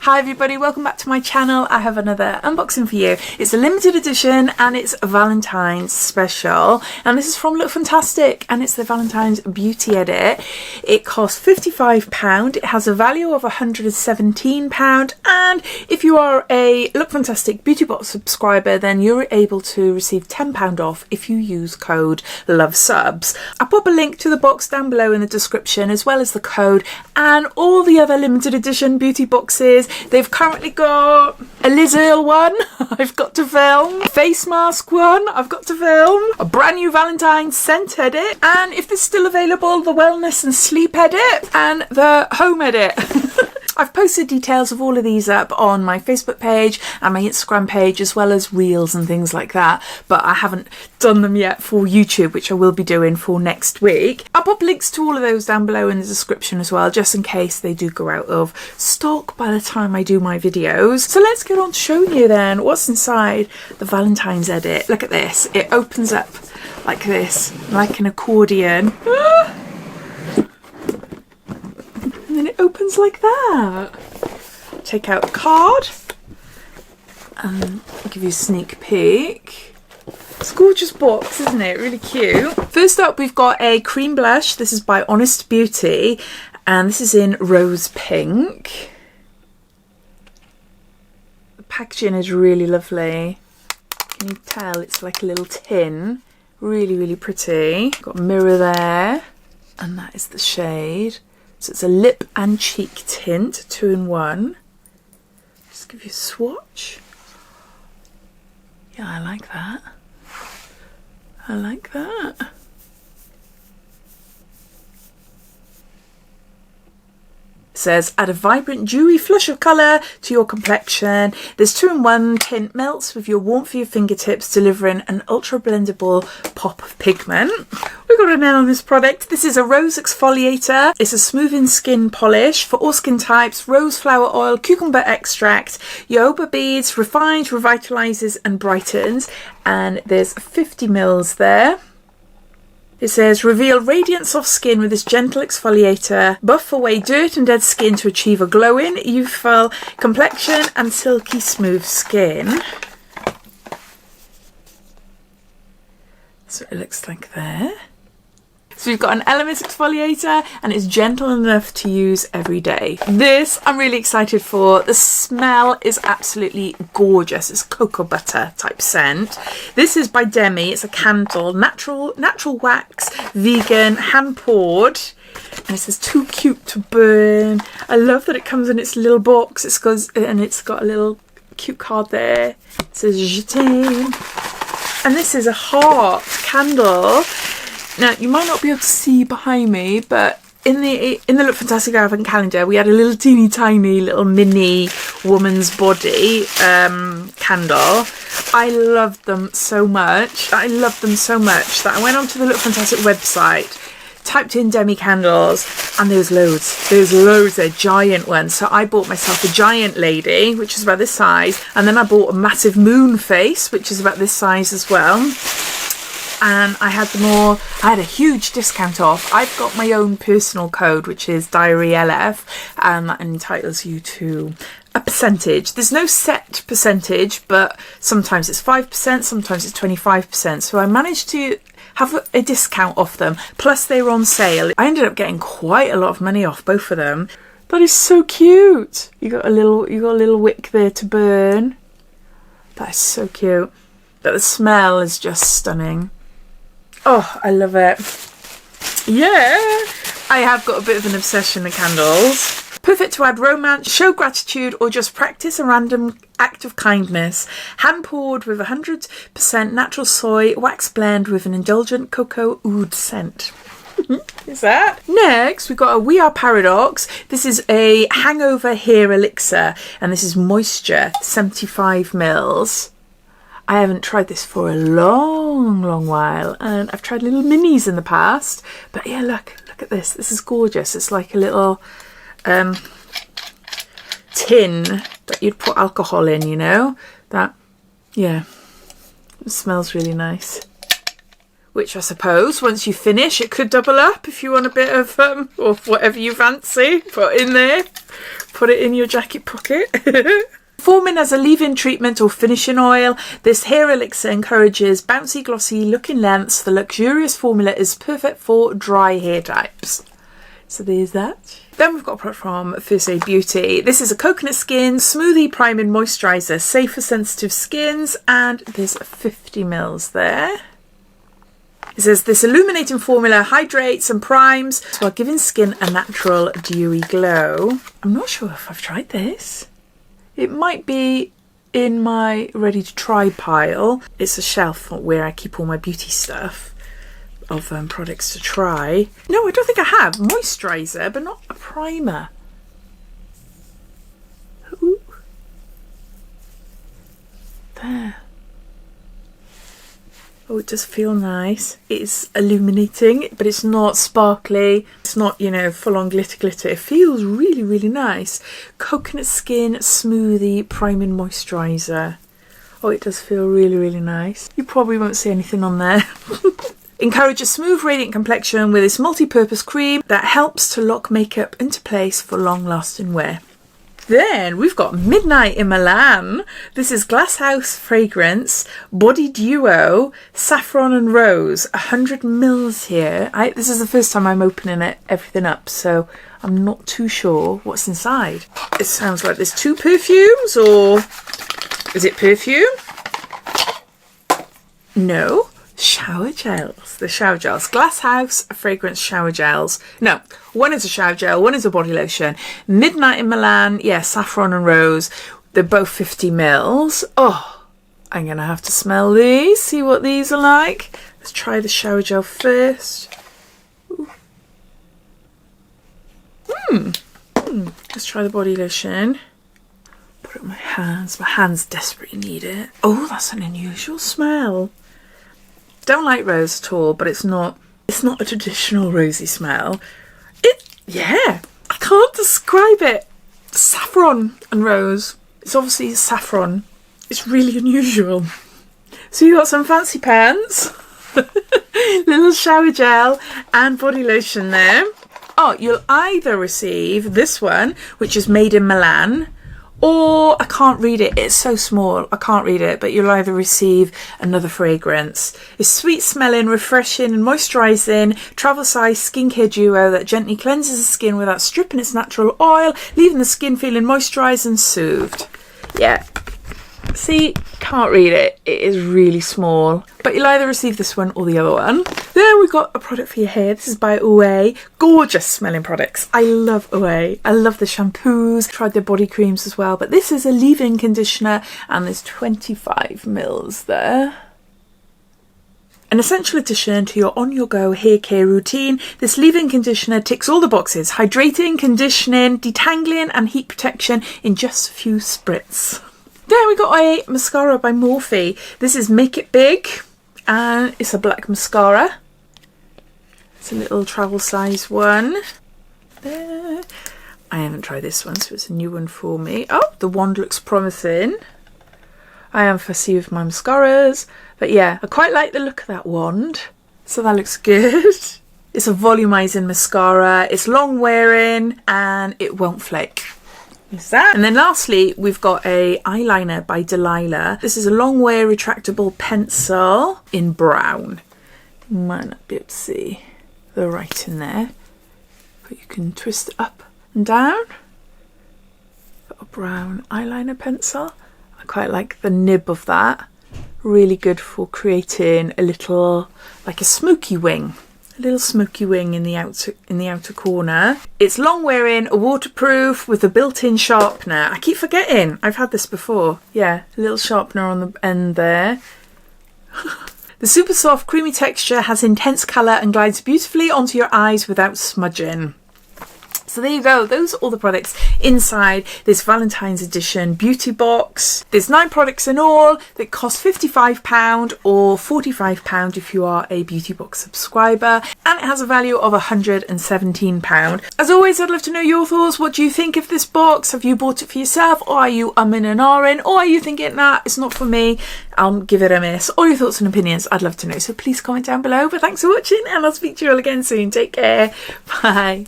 Hi everybody, welcome back to my channel. I have another unboxing for you. It's a limited edition and it's a Valentine's special, and this is from LOOKFANTASTIC and it's the Valentine's Beauty Edit. It costs £55, it has a value of £117, and if you are a LOOKFANTASTIC Beauty Box subscriber then you're able to receive £10 off if you use code LOVESUBS. I'll pop a link to the box down below in the description, as well as the code and all the other limited edition beauty boxes. They've currently got a Liz Earle one I've got to film, a face mask one I've got to film, a brand new Valentine's scent edit, and if it's still available, the wellness and sleep edit and the home edit. I've posted details of all of these up on my Facebook page and my Instagram page, as well as reels and things like that, but I haven't done them yet for YouTube, which I will be doing for next week. I'll pop links to all of those down below in the description as well, just in case they do go out of stock by the time I do my videos. So let's get on to showing you then what's inside the Valentine's edit. Look at this, it opens up like this, like an accordion. And then it opens like that. Take out a card and I'll give you a sneak peek. It's a gorgeous box, isn't it? Really cute. First up, we've got a cream blush. This is by Honest Beauty and this is in rose pink. The packaging is really lovely. Can you tell it's like a little tin? Really, really pretty. Got a mirror there and that is the shade. So it's a lip and cheek tint, 2-in-1. Just give you a swatch. Yeah, I like that. I like that. Says add a vibrant dewy flush of colour to your complexion. This 2-in-1 tint melts with your warmth of your fingertips, delivering an ultra blendable pop of pigment. We've got a nail on this product. This is a rose exfoliator. It's a smoothing skin polish for all skin types. Rose flower oil, cucumber extract, jojoba beads, refines, revitalizes and brightens. And there's 50 ml there. It says, reveal radiant soft skin with this gentle exfoliator. Buff away dirt and dead skin to achieve a glowing, youthful complexion and silky smooth skin. So it looks like there. So we've got an Element exfoliator and it's gentle enough to use every day. This I'm really excited for. The smell is absolutely gorgeous. It's cocoa butter type scent. This is by Demi. It's a candle, natural wax, vegan, hand poured. And it says too cute to burn. I love that it comes in its little box. It's got a little cute card there. It says Je t'aime. And this is a heart candle. Now, you might not be able to see behind me, but in the LOOKFANTASTIC Advent calendar, we had a little teeny tiny little mini woman's body candle. I loved them so much. I loved them so much that I went onto the LOOKFANTASTIC website, typed in Demi candles, and there's loads. There's loads. They're giant ones. So I bought myself a giant lady, which is about this size, and then I bought a massive moon face, which is about this size as well. And I had them all. I had a huge discount off. I've got my own personal code, which is DiaryLF, and that entitles you to a percentage. There's no set percentage, but sometimes it's 5%, sometimes it's 25%. So I managed to have a discount off them. Plus they were on sale. I ended up getting quite a lot of money off both of them. That is so cute. You got a little wick there to burn. That is so cute. But the smell is just stunning. Oh, I love it. Yeah, I have got a bit of an obsession with candles. Perfect to add romance, show gratitude, or just practice a random act of kindness. Hand poured with 100% natural soy wax blend with an indulgent cocoa oud scent. Is that? Next, we've got a Are Paradoxx. This is a hangover hair elixir, and this is moisture, 75 ml. I haven't tried this for a long while, and I've tried little minis in the past, but yeah, look at this. This is gorgeous. It's like a little tin that you'd put alcohol in, you know, that, yeah, it smells really nice. which I suppose once you finish it could double up if you want a bit of or whatever you fancy. Put in there, put it in your jacket pocket. Performing as a leave-in treatment or finishing oil, this hair elixir encourages bouncy, glossy looking lengths. The luxurious formula is perfect for dry hair types. So there's that. Then we've got a product from Fizzy Beauty. This is a coconut skin smoothie priming moisturizer, safe for sensitive skins, and there's 50 ml there. It says this illuminating formula hydrates and primes while giving skin a natural dewy glow. I'm not sure if I've tried this. It might be in my ready to try pile. It's a shelf where I keep all my beauty stuff of products to try. No, I don't think I have. Moisturizer, but not a primer. Ooh. There. Oh, it does feel nice. It's illuminating, but it's not sparkly. It's not, you know, full on glitter. It feels really, really nice. Coconut skin smoothie priming moisturizer. Oh, it does feel really, really nice. You probably won't see anything on there. Encourage a smooth, radiant complexion with this multi-purpose cream that helps to lock makeup into place for long-lasting wear. Then we've got Midnight in Milan. This is Glasshouse Fragrance Body Duo Saffron and Rose, 100 ml here. This is the first time I'm opening everything up, so I'm not too sure what's inside. It sounds like there's 2 perfumes, or is it perfume? No. Shower gels. The shower gels. Glasshouse Fragrance shower gels. No, one is a shower gel, one is a body lotion. Midnight in Milan. Yeah, saffron and rose. They're both 50 ml. Oh, I'm going to have to smell these, see what these are like. Let's try the shower gel first. Let's try the body lotion. Put it on my hands. My hands desperately need it. Oh, that's an unusual smell. Don't like rose at all, but it's not a traditional rosy smell. Yeah, I can't describe it. Saffron and rose. It's obviously saffron. It's really unusual. So you got some fancy pants, little shower gel and body lotion there. Oh, you'll either receive this one, which is made in Milan, or I can't read it, it's so small, I can't read it, but you'll either receive another fragrance. It's sweet smelling, refreshing and moisturising, travel size skincare duo that gently cleanses the skin without stripping its natural oil, leaving the skin feeling moisturised and soothed. Yeah, see, can't read it, it is really small, but you'll either receive this one or the other one. Then we've got a product for your hair. This is by Ouai. Gorgeous smelling products. I love Ouai. I love the shampoos. Tried their body creams as well, but this is a leave-in conditioner and there's 25 ml there. An essential addition to your on-your-go hair care routine, this leave-in conditioner ticks all the boxes. Hydrating, conditioning, detangling and heat protection in just a few spritz. Then we got a mascara by Morphe. This is Make It Big and it's a black mascara. It's a little travel size one. There. I haven't tried this one, so it's a new one for me. Oh, the wand looks promising. I am fussy with my mascaras, but yeah, I quite like the look of that wand. So that looks good. It's a volumizing mascara. It's long wearing and it won't flake. Is that? And then lastly, we've got a eyeliner by Delilah. This is a long wear retractable pencil in brown. You might not be able to see the writing there, but you can twist it up and down. Got a brown eyeliner pencil. I quite like the nib of that. Really good for creating a little, like a smoky wing. A little smoky wing in the outer corner. It's long wearing, waterproof with a built-in sharpener. I keep forgetting I've had this before. Yeah, a little sharpener on the end there. The super soft creamy texture has intense colour and glides beautifully onto your eyes without smudging. So there you go, those are all the products inside this Valentine's edition beauty box. There's 9 products in all that cost £55 or £45 if you are a beauty box subscriber, and it has a value of £117. As always, I'd love to know your thoughts. What do you think of this box? Have you bought it for yourself, or are you umming and ahhing, or are you thinking, nah, it's not for me, I'll give it a miss? All your thoughts and opinions, I'd love to know, so please comment down below. But thanks for watching, and I'll speak to you all again soon. Take care, bye.